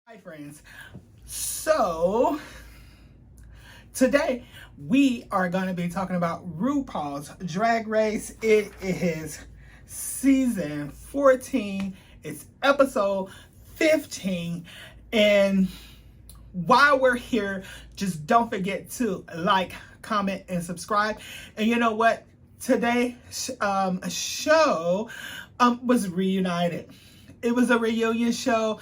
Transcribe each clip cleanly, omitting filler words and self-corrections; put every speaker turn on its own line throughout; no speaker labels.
Hi friends. So today we are going to be talking about RuPaul's Drag Race. It is season 14. It's episode 15. And while we're here, just don't forget to like, comment, and subscribe. And you know what? Today's show was reunited. It was a reunion show.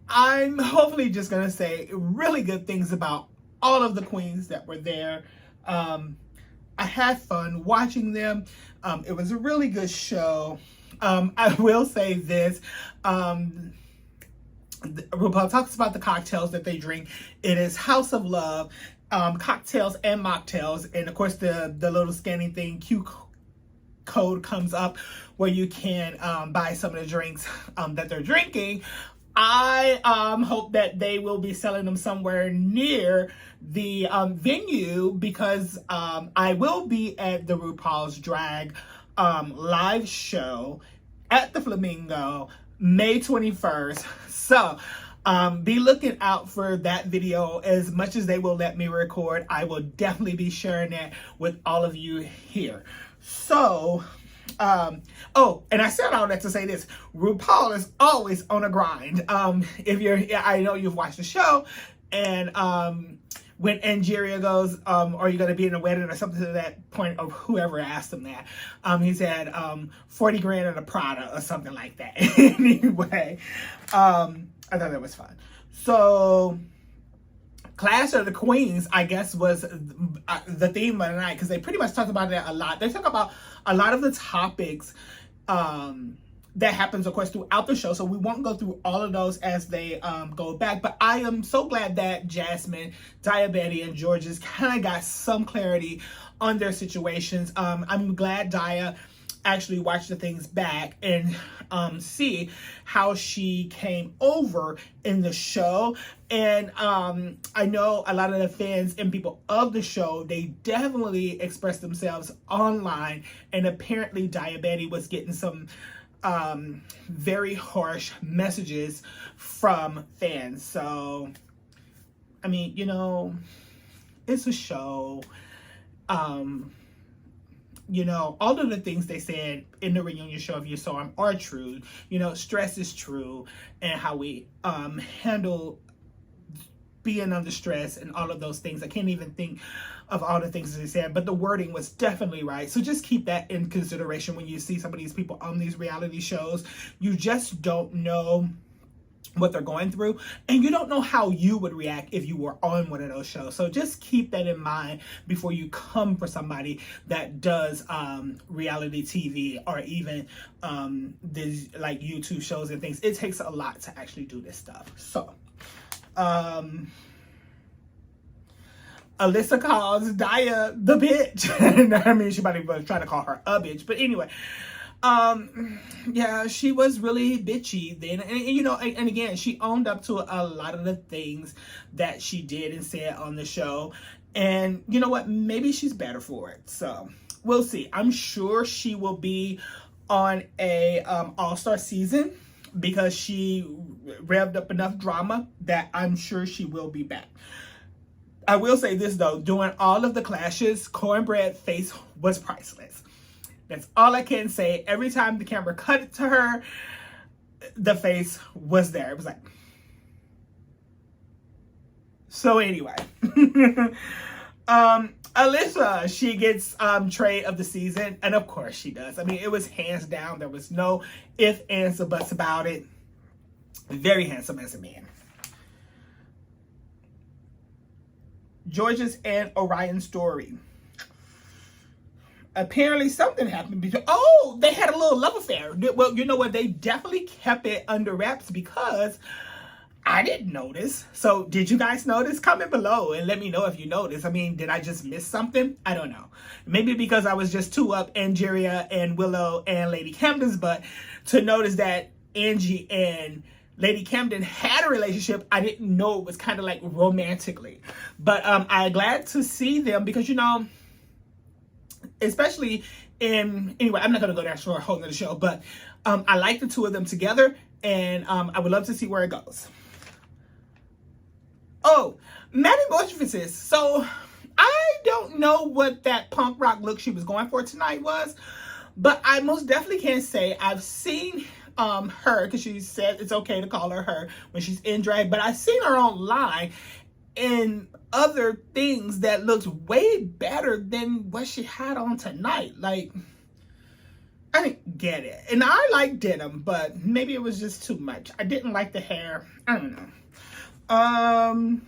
I'm hopefully just going to say really good things about all of the queens that were there. I had fun watching them. It was a really good show. I will say this. RuPaul talks about the cocktails that they drink. It is House of Love, cocktails and mocktails. And of course, the little scanning thing, code comes up where you can buy some of the drinks that they're drinking. I hope that they will be selling them somewhere near the venue, because I will be at the RuPaul's Drag live show at the Flamingo May 21st. So be looking out for that video. As much as they will let me record, I will definitely be sharing that with all of you here. So oh, and I said all that to say this: RuPaul is always on a grind. I know you've watched the show, and when Angeria goes, are you going to be in a wedding or something to that point, of whoever asked him that, he said 40 grand at a Prada or something like that. Anyway, I thought that was fun. So Clash of the Queens, I guess, was the theme of the night, because they pretty much talked about that a lot. They talk about a lot of the topics that happens, of course, throughout the show. So we won't go through all of those as they go back. But I am so glad that Jasmine, Diabetti, and Georges kind of got some clarity on their situations. I'm glad Dia actually watch the things back and see how she came over in the show. And I know a lot of the fans and people of the show, they definitely expressed themselves online, and apparently Diabetti was getting some very harsh messages from fans. So I mean, you know, it's a show. You know, all of the things they said in the reunion show, if you saw them, are true. You know, stress is true, and how we handle being under stress and all of those things. I can't even think of all the things that they said, but the wording was definitely right. So just keep that in consideration when you see some of these people on these reality shows. You just don't know what they're going through, and you don't know how you would react if you were on one of those shows. So just keep that in mind before you come for somebody that does reality TV, or even these like YouTube shows and things. It takes a lot to actually do this stuff. So Alyssa calls Dia the bitch. I mean, she might even try to call her a bitch, but anyway. Yeah, she was really bitchy then, and you know, and again, she owned up to a lot of the things that she did and said on the show, and you know what, maybe she's better for it. So we'll see. I'm sure she will be on a all-star season, because she revved up enough drama that I'm sure she will be back. I will say this though, during all of the clashes, Cornbread face was priceless. That's all I can say. Every time the camera cut to her, the face was there. It was like... So anyway. Alyssa, she gets trade of the season. And of course she does. I mean, it was hands down. There was no ifs, ands, or buts about it. Very handsome as a man. Georges and Orion's story. Apparently something happened because, oh, they had a little love affair. Well, you know what? They definitely kept it under wraps, because I didn't notice. So did you guys notice? Comment below and let me know if you noticed. I mean, did I just miss something? I don't know. Maybe because I was just too up Angeria and Willow and Lady Camden's butt to notice that Angie and Lady Camden had a relationship. I didn't know it was kind of like romantically. But I'm glad to see them, because, you know, especially in, anyway, I'm not going to go there for a whole nother show, but I like the two of them together, and I would love to see where it goes. Oh, Metamorphosis. So I don't know what that punk rock look she was going for tonight was, but I most definitely can say I've seen her, because she said it's okay to call her when she's in drag, but I've seen her online in other things that looks way better than what she had on tonight. Like, I didn't get it. And I like denim, but maybe it was just too much. I didn't like the hair. I don't know.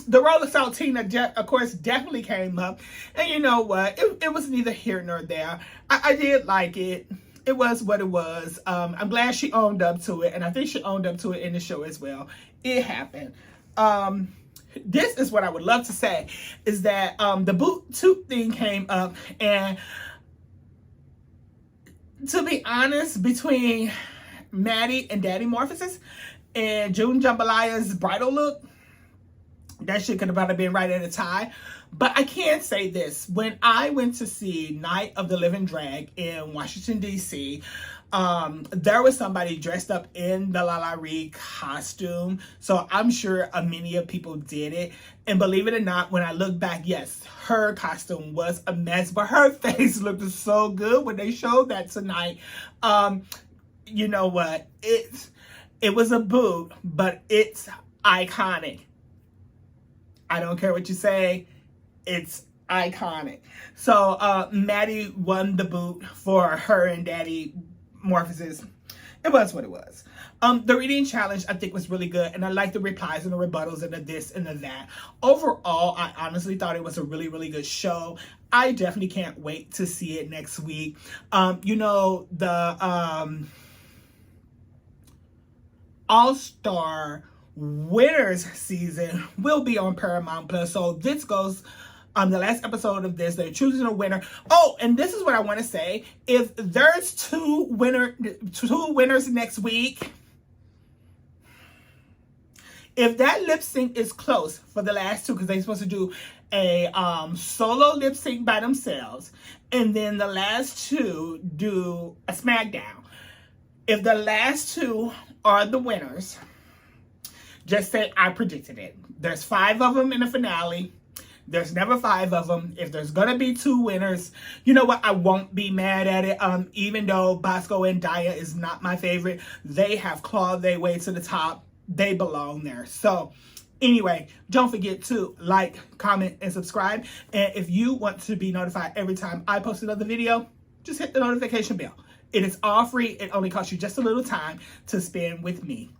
The role of S.14, of course, definitely came up. And you know what? It was neither here nor there. I did like it. It was what it was. I'm glad she owned up to it. And I think she owned up to it in the show as well. It happened. This is what I would love to say, is that the boot toot thing came up. And to be honest, between Maddie and Daddy Morphosis and June Jambalaya's bridal look, that shit could have probably been right at a tie. But I can say this. When I went to see Night of the Living Drag in Washington, D.C., there was somebody dressed up in the Lala Ree costume. So I'm sure many of people did it. And believe it or not, when I look back, yes, her costume was a mess. But her face looked so good when they showed that tonight. You know what? It was a boot, but it's iconic. I don't care what you say. It's iconic. So Maddie won the boot for her and Daddy Morphosis. It was what it was. The reading challenge, I think, was really good. And I like the replies and the rebuttals and the this and the that. Overall, I honestly thought it was a really, really good show. I definitely can't wait to see it next week. You know, the All-Star Winners season will be on Paramount Plus. So this goes the last episode of this. They're choosing a winner. Oh, and this is what I want to say. If there's two winners next week, if that lip sync is close for the last two, because they're supposed to do a solo lip sync by themselves, and then the last two do a SmackDown. If the last two are the winners, just say I predicted it. There's 5 of them in the finale. There's never 5 of them. If there's gonna be 2 winners, you know what? I won't be mad at it. Even though Bosco and Daya is not my favorite, they have clawed their way to the top. They belong there. So anyway, don't forget to like, comment, and subscribe. And if you want to be notified every time I post another video, just hit the notification bell. It is all free. It only costs you just a little time to spend with me.